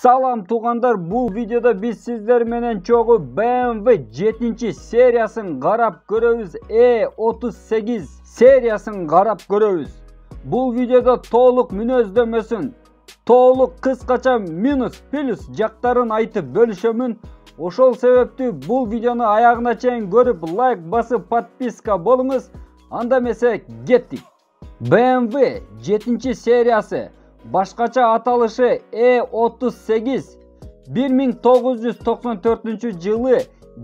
Salam tugandar, bu videoda biz sizler menen çoğu BMW 7 seriyasını qarab görөбүз. E38 seriyasını qarab görөбүз. Bu videoda to'liq münözдөмөсүн, to'liq kıskaça minus plus jактарын айтып bölüşөмүн. Ошол себептүү bu videonu ayağına чейин görüp like basıp подписка болуңуз. Анда эмесе кеттик. BMW 7 seriyası başkaça atalışı E38 1994 жылы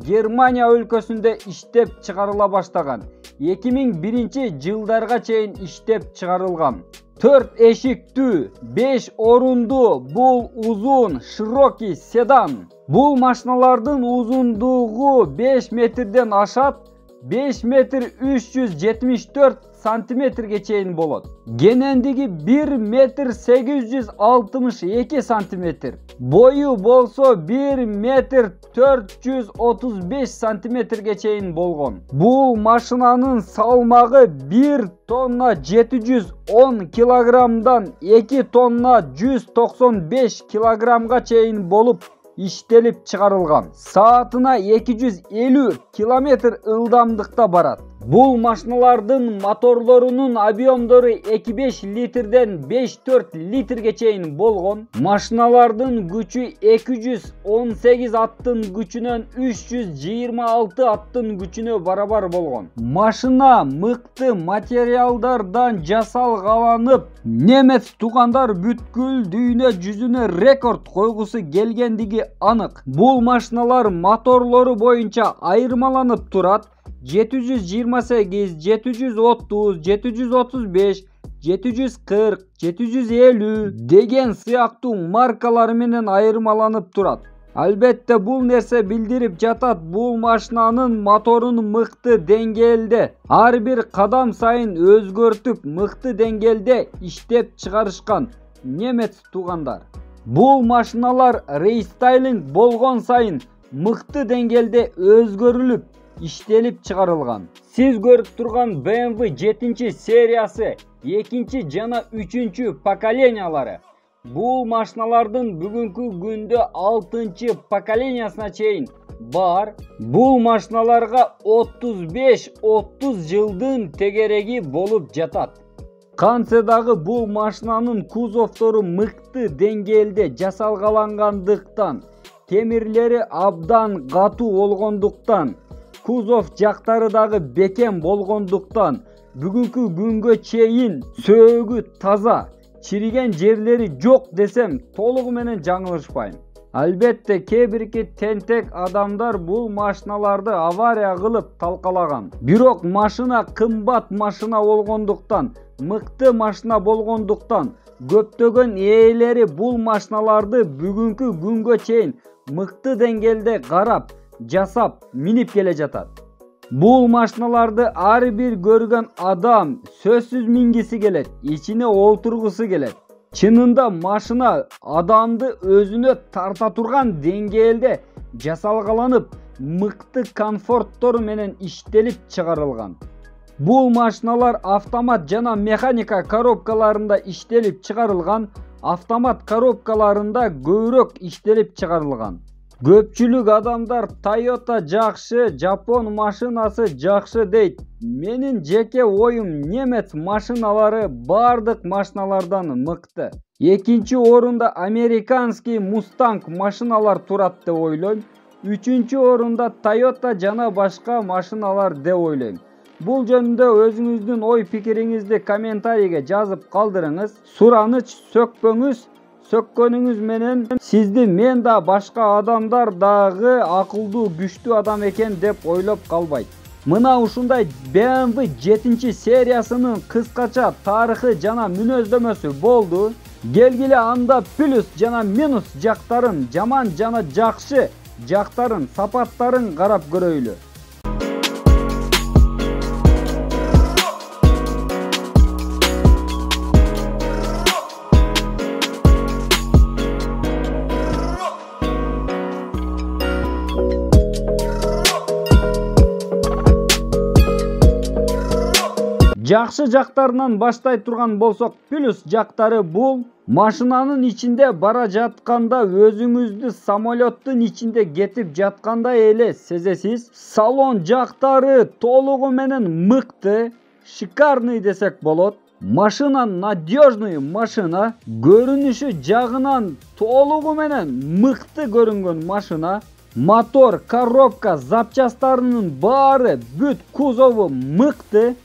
Germania өлкөсүндө иштеп чыгарыла баштаган. 2001 жылдарга чейин иштеп чыгарылган. 4 eşiktүү, 5 орунду, бул узун, широкий седан. Бул машиналардын узундугу 5 метрден ашат, 5 метр 374 santimetrге чейин болот. Генендиги 1 метр 862 сантиметр. Бою болсо 1 метр 435 сантиметрге чейин болгон. Бул машинанын салмагы 1 тонна 710 килограммдан 2 тонна 195 килограммга чейин болуп иштелип чыгарылган. Саатына 250 километр ылдамдыкта барат. Бул машиналардын моторлорунун объемдору 2,5 литрден 5,4 литрге чейин болгон. Машиналардын күчү 218 аттын күчүнөн 326 аттын күчүнө барабар болгон. Машина мыкты материалдардан жасалгаланып, немец туугандар бүткүл дүйнө жүзүнө рекорд койгусу келгендиги анык. Бул машиналар моторлору боюнча айырмаланып турат. 728, 730, 735, 740, 750 деген сыяктуу маркалар менен айырмаланып турат. Албетте бул нерсе билдирип жатат, бул машинанын моторун мыкты деңгээлде, ар бир кадам сайын өзгөртүп, мыкты деңгээлде иштеп чыгарышкан немец туугандар. Бул машиналар рестайлинг болгон сайын мыкты деңгээлде өзгөрүлүп, иштелип чыгарылган. Сиз көрүп турган BMW 7 сериясы 2 жана 3 поколениялары. Бул машиналардын бүгүнкү күндө 6 поколениясына чейин бар. Бул машиналарга 35-30 жылдын тегереги болуп жатат. Кантсе дагы бул машинанын кузовтору мыкты деңгээлде жасалгалангандыктан, темирлери абдан катуу болгондуктан, кузов жактары дагы бекем болгондуктан бүгүнкү күнгө чейин сөөгү таза, чириген жерлери жок десем толугу менен жаңылышпайм. Албетте кээ бирки тентек адамдар бул машиналарды авария кылып талкалаган. Бирок машина кымбат машина болгондуктан, мыкты машина болгондуктан көптөгөн ээлери бул машиналарды бүгүнкү күнгө чейин мыкты деңгээлде карап, жасап, минип келе жатат. Бул машиналарды ар бир көргөн адам сөзсүз мингиси келет, ичине олтургусу келет. Чынында машина адамды өзүнө тарта турган деңгээлде жасалгаланып, мыкты комфорттору менен иштелип чыгарылган. Бул машиналар автомат жана механика коробкаларында иштелип чыгарылган, автомат коробкаларында көбүрөөк иштелип чыгарылган. Көпчүлүк адамдар Toyota жакшы, Жапон машинасы жакшы дейт. Менин жеке оюм немец машиналары бардык машиналардан мыкты. Экинчи орунда американский Mustang машиналар турат деп ойлойм. Үчүнчү орунда Toyota жана башка машиналар деп ойлойм. Бул жөнүндө өзүңүздүн ой пикириңизди комментарийге жазып калдырыңыз. Сураныч сөкпөңүз. Сөккөнүңүз менен сизди мен да башка адамдар дагы акылдуу, күчтүү адам экен деп ойлоп калбайт. Мына ушундай BMW 7 сериясынын кыскача тарыхы жана мүнөздөмөсү болду. Келгиле анда плюс жана минус жактарын, жаман жана жакшы жактарын, сапаттарын карап көрөйлү. Жакшы жактарынан баштай турган болсок, плюс жактары бул машинанын ичинде бара жатканда өзүңүздү самолеттун ичинде кетип жаткандай эле сезесиз. Салон жактары толугу менен мыкты, шикарный десек болот. Машина надежный машина, көрүнүшү жагынан толугу менен мыкты көрүнгөн машина. Мотор, коробка, запчастарынын баары бүт кузову мыкты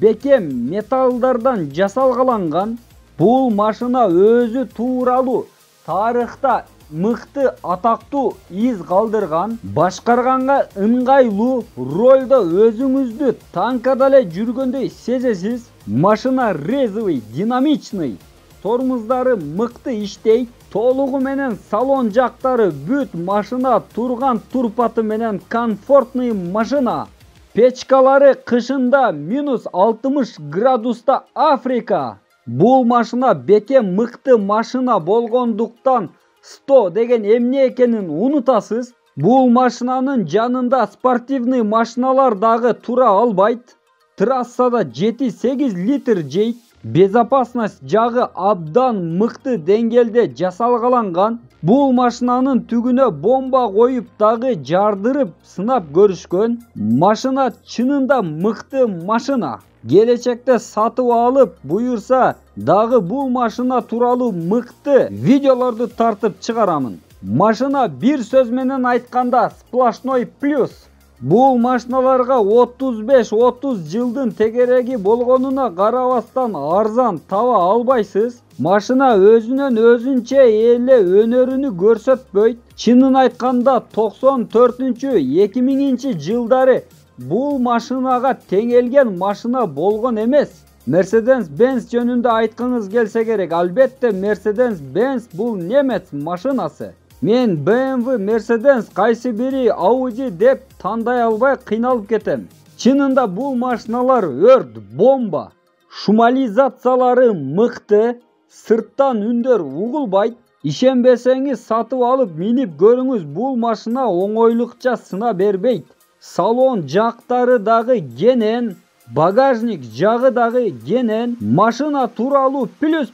бекем металлдардан жасалган. Бул машина өзү тууралуу тарыхта мыкты атактуу из калдырган. Башкарганга ыңгайлуу, ролдо өзүңүздү танкада эле жүргөндөй сезесиз. Машина резвый, динамичный, тормоздары мыкты иштейт. Толугу менен салон жактары бүт машина турган турпаты менен комфортный машина. Печкалары кышында минус 60 градуста Африка. Бул машина бекем мыкты машина болгондуктан 100 деген эмне экенин унутасыз. Бул машинанын жанында спортивный машиналар дагы тура албайт. Трассада 7-8 литр жейт. Безопасность жагы абдан мыкты деңгээлде жасалган. Бул машинанын түгүнө бомба коюп дагы жардырып сынап көрүшкөн. Машина чынында мыкты машина. Келечекте сатып алып буюрса дагы бул машина тууралуу мыкты видеолорду тартып чыгарамын. Машина бир сөз менен айтканда сплошной плюс. Бул машиналарга 35-30 жылдын тегереги болгонуна карабастан арзан таба албайсыз. Машина өзүнөн өзүнчө эле өнөрүнү көрсөтпөйт. Чынын айтканда 94-2000 жылдары бул машинага теңелген машина болгон эмес. Mercedes-Benz жөнүндө айткыңыз келсе керек. Албетте Mercedes-Benz бул немец машинасы. Мен BMW, Mercedes кайсы бири Audi деп тандай албай кыйналып кетем. Чынында бул машиналар өрт, бомба. Шумализациялары мыкты, сырттан үндөр угулбайт. Ишенбесеңиз сатып алып минип көрүңүз, бул машина оңойлукча сына бербейт. Салон жактары дагы кенен, багажник жагы дагы кенен. Машина тууралуу плюс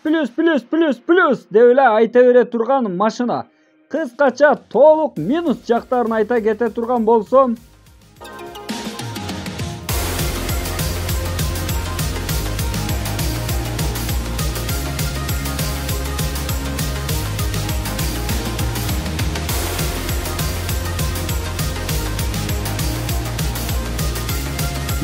деп эле айта бере турган машина. Кыскача толук минус жактарын айта кете турган болсом,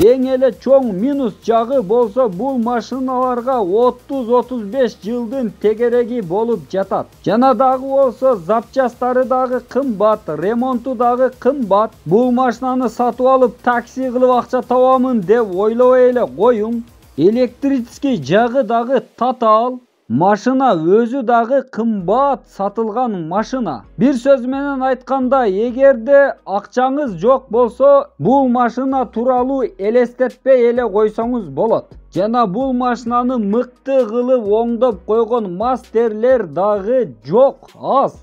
эң эле чоң минус жагы болсо бул машиналарга 30-35 жылдын тегереги болуп жатат. Жана дагы болсо запчастары дагы кымбат, ремонту дагы кымбат. Бул машинаны сатып алып такси кылып акча табамын деп ойлобой эле коюң. Электрический жагы дагы татаал. Машина өзү дагы кымбат сатылган машина. Бир сөз менен айтканда, эгерде акчаңыз жок болсо, бул машина тууралуу элестетпей эле койсоңуз болот. Жана бул машинаны мыкты кылып оңдоп койгон мастерлер дагы жок, аз.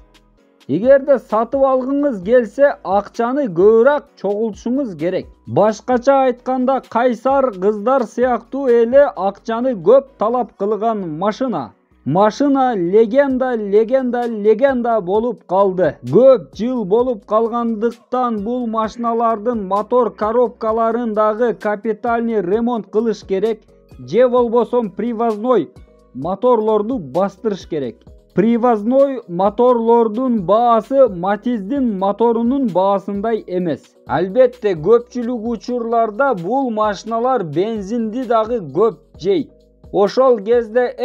Эгерде сатып алгыңыз келсе, акчаны көбүрөөк чогултушуңуз керек. Башкача айтканда, кайсар кыздар сыяктуу эле акчаны көп талап кылган машина. Машина легенда болуп калды. Көп жыл болуп калгандыктан бул машиналардын мотор коробкаларын дагы капитальный ремонт кылыш керек. Же болбосо привозной моторлорду бастырыш керек. Привозной моторлордун баасы Матиздин моторунун баасындай эмес. Албетте көпчүлүк учурларда бул машиналар бензинди дагы көп жейт. Ошол кезде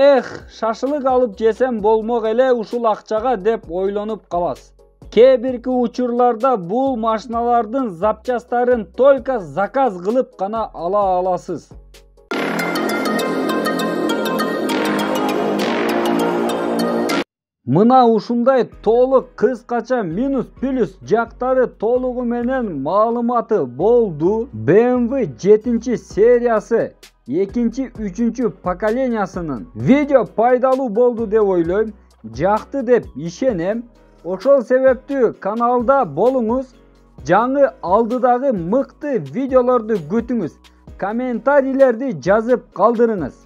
шашылык алып жесем болмок эле ушул акчага деп ойлонуп каласыз. Кээ бирки учурларда бул машиналардын запчастарын только заказ кылып гана ала аласыз. Мына ушундай толук кыскача минус плюс жактары толугу менен маалыматы болду. BMW 7 сериясы 2-3 поколениясынын видео пайдалуу болду деп ойлойм, жакты деп ишенем. Ошол себептүү каналда болуңуз, жаңы алдыдагы мыкты видеолорду күтүңүз. kommentariylerde жазып kaldırınız.